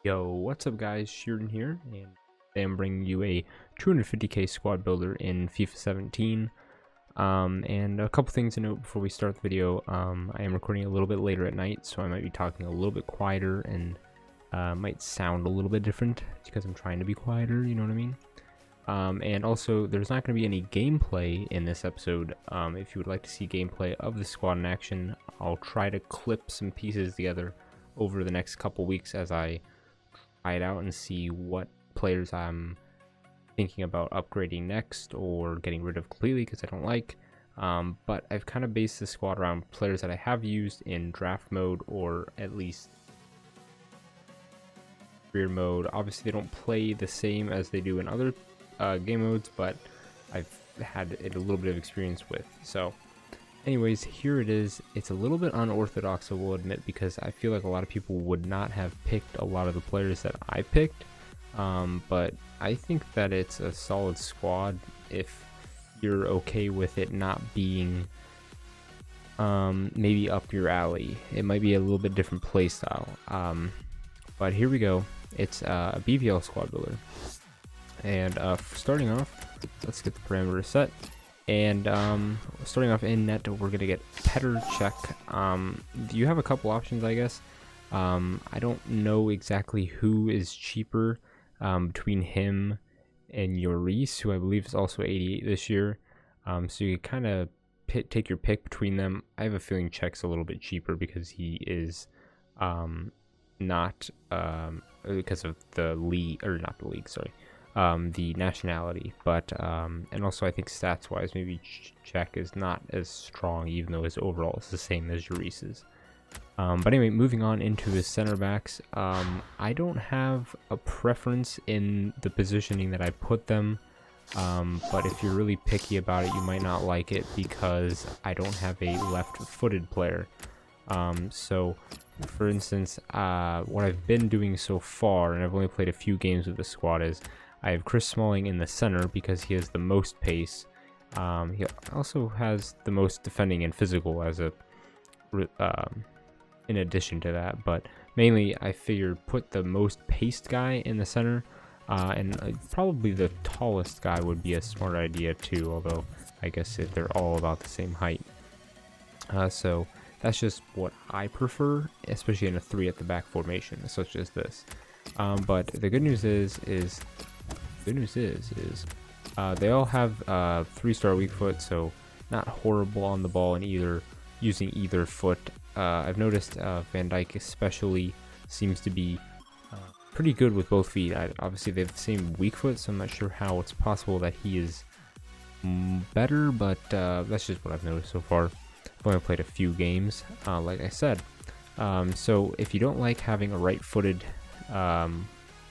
Yo, what's up guys, Xierdan here, and today I'm bringing you a 250k squad builder in FIFA 17. And a couple things to note before we start the video. I am recording a little bit later at night, so I might be talking a little bit quieter and might sound a little bit different because I'm trying to be quieter, you know what I mean? And also, there's not going to be any gameplay in this episode. If you would like to see gameplay of the squad in action, I'll try to clip some pieces together over the next couple weeks as I try it out and see what players I'm thinking about upgrading next or getting rid of completely because I don't like. But I've kind of based the squad around players that I have used in draft mode or at least career mode. Obviously, they don't play the same as they do in other game modes, but I've had a little bit of experience with. So anyways, here it is. It's a little bit unorthodox, I will admit, because I feel like a lot of people would not have picked a lot of the players that I picked. But I think that it's a solid squad if you're okay with it not being maybe up your alley. It might be a little bit different play style. But here we go. It's a BVL squad builder. And starting off, let's get the parameter set. And starting off in net, we're gonna get Petr Cech. You have a couple options, I guess. I don't know exactly who is cheaper between him and Lloris, who I believe is also 88 this year. So you kind of take your pick between them. I have a feeling Cech's a little bit cheaper because he is not because of the league, or not the league, sorry. The nationality, but and also I think stats wise maybe Cech is not as strong, even though his overall is the same as Lloris's. But anyway, moving on into his center backs, I don't have a preference in the positioning that I put them, but if you're really picky about it, you might not like it because I don't have a left-footed player. So for instance, what I've been doing so far, and I've only played a few games with the squad, is I have Chris Smalling in the center because he has the most pace. He also has the most defending and physical as a in addition to that, but mainly I figured put the most paced guy in the center, and probably the tallest guy would be a smart idea too, although I guess they're all about the same height. So that's just what I prefer, especially in a 3 at the back formation such as this. But the good news is they all have 3-star weak foot, so not horrible on the ball and using either foot. I've noticed Van Dijk especially seems to be pretty good with both feet. Obviously they have the same weak foot, so I'm not sure how it's possible that he is better, but that's just what I've noticed so far. I've only played a few games, like I said. So if you don't like having a right-footed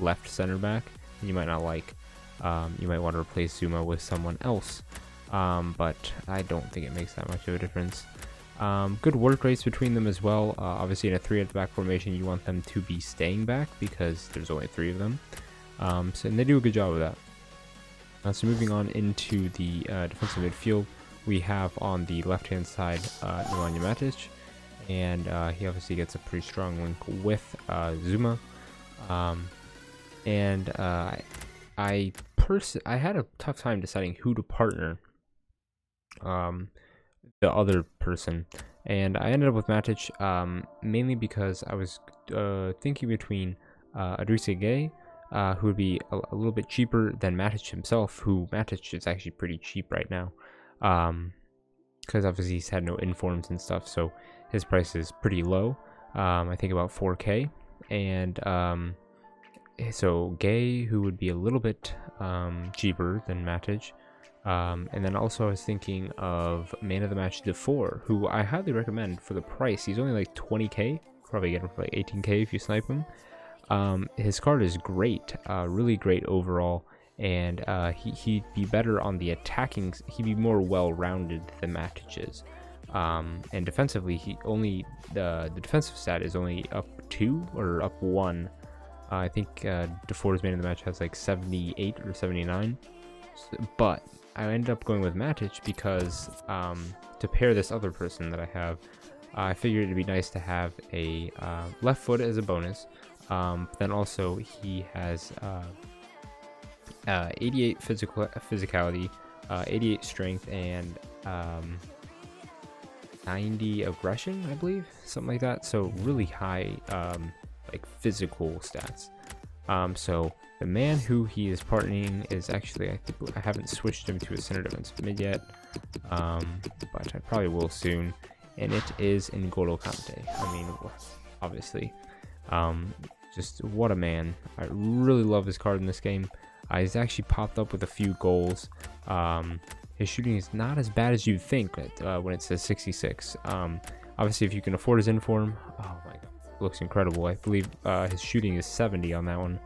left center back, you might not like. You might want to replace Zuma with someone else, but I don't think it makes that much of a difference. Good work rates between them as well. Obviously in a 3 at the back formation, you want them to be staying back because there's only 3 of them. And they do a good job of that. So moving on into the defensive midfield, we have on the left-hand side Nemanja Matic, and he obviously gets a pretty strong link with Zuma. I had a tough time deciding who to partner the other person, and I ended up with Matic, mainly because I was thinking between Idrissa Gueye, who would be a little bit cheaper than Matic himself, who Matic is actually pretty cheap right now, because obviously he's had no informs and stuff, so his price is pretty low. I think about 4k, and so Gueye, who would be a little bit cheaper than Matic. And then also I was thinking of man of the match Defour, who I highly recommend for the price. He's only like 20k, probably get him for like 18k if you snipe him. His card is great, really great overall, and he'd be better on the attacking. He'd be more well-rounded than Matic is. And defensively, the defensive stat is only up 2 or up 1. I think Defour's man of the match has like 78 or 79, but I ended up going with Matic because to pair this other person that I have, I figured it'd be nice to have a left foot as a bonus, Then also he has 88 physicality, 88 strength, and 90 aggression, I believe, something like that. So really high like physical stats. So the man who he is partnering is actually, I haven't switched him to a center defensive mid yet, but I probably will soon. And it is N'Golo Kante. I mean, obviously, just what a man. I really love his card in this game. He's actually popped up with a few goals. His shooting is not as bad as you'd think when it says 66. Obviously, if you can afford his inform, oh my god, looks incredible. I believe his shooting is 70 on that one.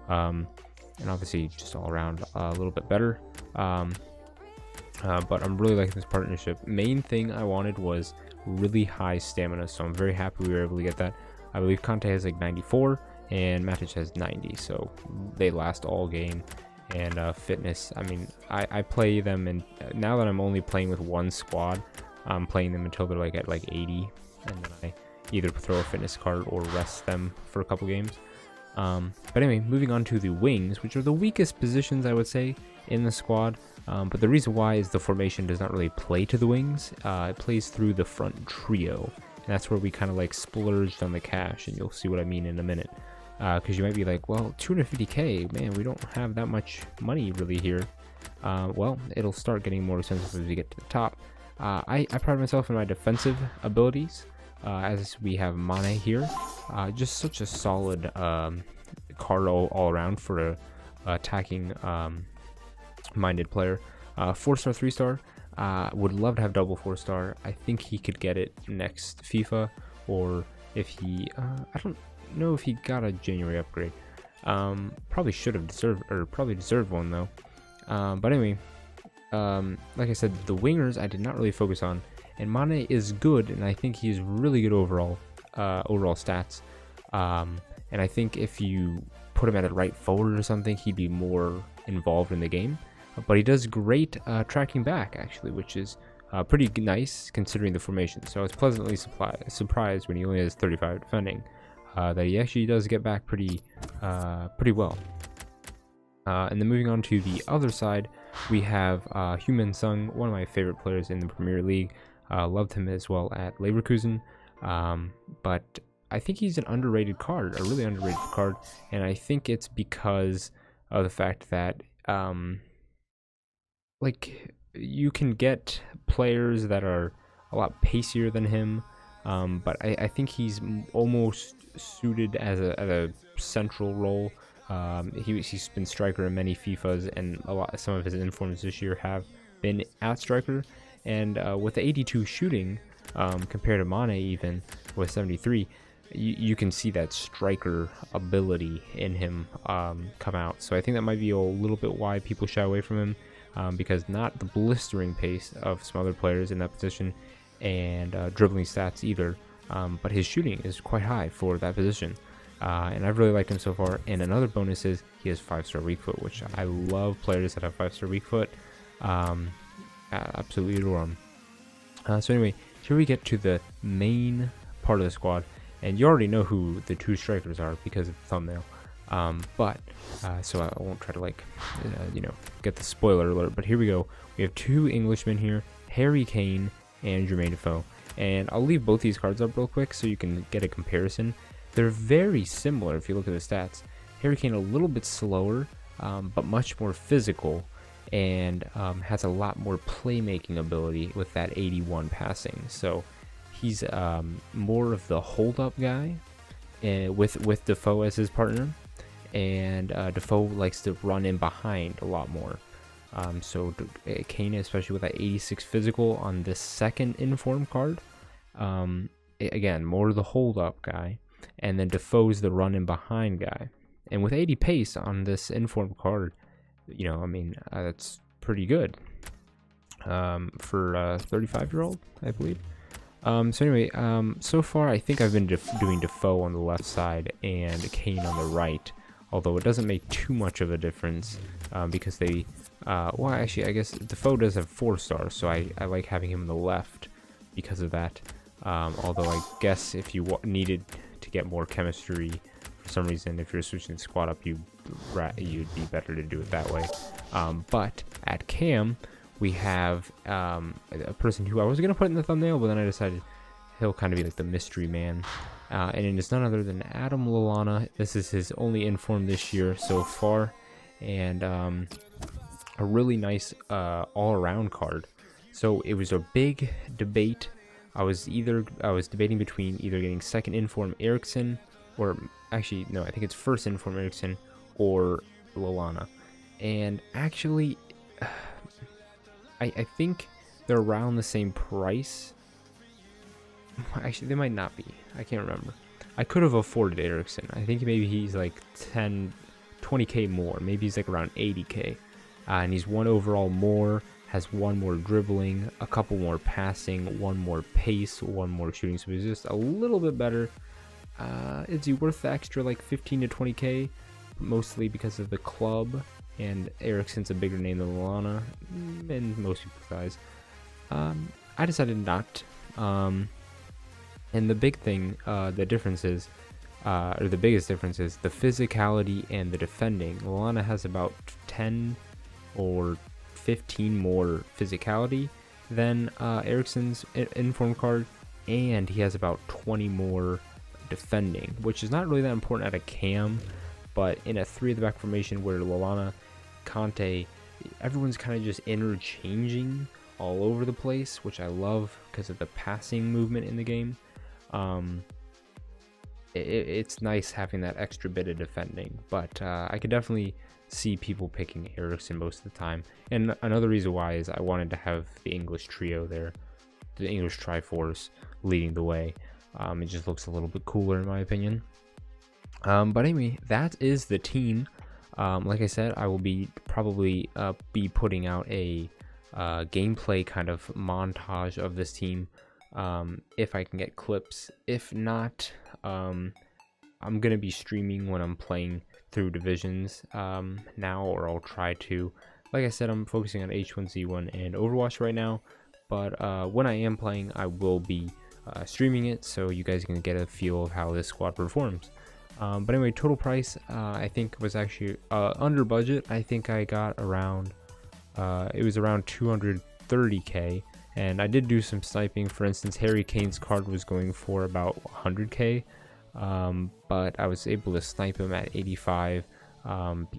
And obviously, just all around a little bit better. But I'm really liking this partnership. Main thing I wanted was really high stamina, so I'm very happy we were able to get that. I believe Kante has like 94 and Matic has 90, so they last all game. And fitness, I mean, I play them, and now that I'm only playing with one squad, I'm playing them until they're like at like 80, and then I either throw a fitness card or rest them for a couple games. But anyway, moving on to the wings, which are the weakest positions, I would say, in the squad. But the reason why is the formation does not really play to the wings. It plays through the front trio, and that's where we kind of like splurged on the cash, and you'll see what I mean in a minute. Because you might be like, well, 250k, man, we don't have that much money really here. Well, it'll start getting more expensive as we get to the top. I pride myself in my defensive abilities, as we have Mane here. Just such a solid card all around for a attacking minded player. 4-star, 3-star. Would love to have double 4-star. I think he could get it next FIFA, or if he, I don't know if he got a January upgrade. Probably should have deserved one though. But anyway, like I said, the wingers I did not really focus on, and Mane is good, and I think he's really good overall stats. And I think if you put him at a right forward or something, he'd be more involved in the game. But he does great tracking back, actually, which is pretty nice considering the formation. So I was pleasantly surprised when he only has 35 defending, that he actually does get back pretty well. And then moving on to the other side, we have Heung-min Son, one of my favorite players in the Premier League. Loved him as well at Leverkusen, but I think he's an underrated card, a really underrated card, and I think it's because of the fact that like you can get players that are a lot pacier than him, but I think he's almost suited as a central role. He's been striker in many FIFAs, and some of his informs this year have been at striker. And with the 82 shooting, compared to Mane even with 73, you can see that striker ability in him come out. So I think that might be a little bit why people shy away from him, because not the blistering pace of some other players in that position, and dribbling stats either, but his shooting is quite high for that position. And I've really liked him so far. And another bonus is he has 5-star weak foot, which I love players that have 5-star weak foot. Absolutely adore him. So anyway, here we get to the main part of the squad, and you already know who the two strikers are because of the thumbnail. So I won't try to like, get the spoiler alert. But here we go. We have two Englishmen here, Harry Kane and Jermaine Defoe. And I'll leave both these cards up real quick so you can get a comparison. They're very similar if you look at the stats. Harry Kane a little bit slower, but much more physical, and has a lot more playmaking ability with that 81 passing. So he's more of the hold-up guy, with Defoe as his partner, and Defoe likes to run in behind a lot more. So Kane, especially with that 86 physical on this second inform card, again, more the hold-up guy, and then Defoe's the run in behind guy. And with 80 pace on this inform card, that's pretty good for a 35-year-old, I believe. So anyway, so far I think I've been doing Defoe on the left side and Kane on the right, although it doesn't make too much of a difference, because they, well, actually, I guess Defoe does have 4 stars, so I like having him on the left because of that. Although I guess if you needed to get more chemistry for For some reason, if you're switching to squad up, you'd be better to do it that way. But at cam, we have a person who I was gonna put in the thumbnail, but then I decided he'll kind of be like the mystery man, and it is none other than Adam Lallana. This is his only inform this year so far, and a really nice all-around card. So it was a big debate. I was debating between either getting second inform Ericsson, or actually no, I think it's first inform Ericsson or Lallana. And actually, I think they're around the same price. Actually, they might not be. I can't remember. I could have afforded Ericsson. I think maybe he's like 20k more. Maybe he's like around 80k. And he's 1 overall more, has 1 more dribbling, a couple more passing, 1 more pace, 1 more shooting. So he's just a little bit better. Is he worth the extra like 15 to 20k? Mostly because of the club, and Ericsson's a bigger name than Lallana in most people's eyes. I decided not. And the big thing, the difference is, or the biggest difference is the physicality and the defending. Lallana has about 10 or 15 more physicality than Ericsson's inform card, and he has about 20 more defending, which is not really that important at a cam, but in a 3 at the back formation where Lallana, Conte, everyone's kind of just interchanging all over the place, which I love because of the passing movement in the game. It's nice having that extra bit of defending, but I could definitely see people picking Ericsson most of the time. And another reason why is I wanted to have the English trio there, the English Triforce leading the way. It just looks a little bit cooler in my opinion. But anyway, that is the team. Like I said, I will probably be putting out a gameplay kind of montage of this team, if I can get clips. If not, I'm gonna be streaming when I'm playing through divisions now, or I'll try to. Like I said, I'm focusing on H1Z1 and Overwatch right now, but when I am playing, I will be streaming it, so you guys can get a feel of how this squad performs. But anyway, total price I think was actually under budget. I think I got around it was around 230k, and I did do some sniping. For instance, Harry Kane's card was going for about 100k, but I was able to snipe him at 85.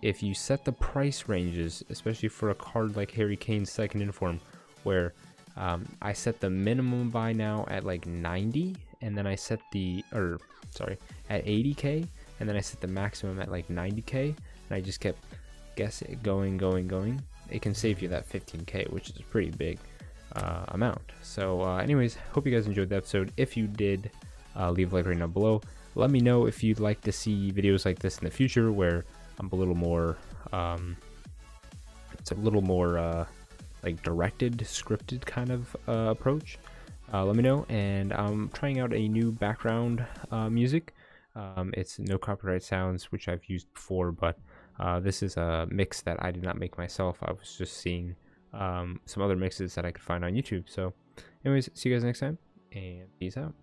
If you set the price ranges, especially for a card like Harry Kane's second inform, where I set the minimum buy now at like 90, and then I set at 80k, and then I set the maximum at like 90k, and I just kept guessing, going. It can save you that 15k, which is a pretty big amount. So anyways, hope you guys enjoyed the episode. If you did, leave a like right now below. Let me know if you'd like to see videos like this in the future, where I'm a little more it's a little more like directed, scripted kind of approach. Let me know. And I'm trying out a new background music. It's no copyright sounds, which I've used before, but this is a mix that I did not make myself. I was just seeing some other mixes that I could find on YouTube. So anyways, see you guys next time, and peace out.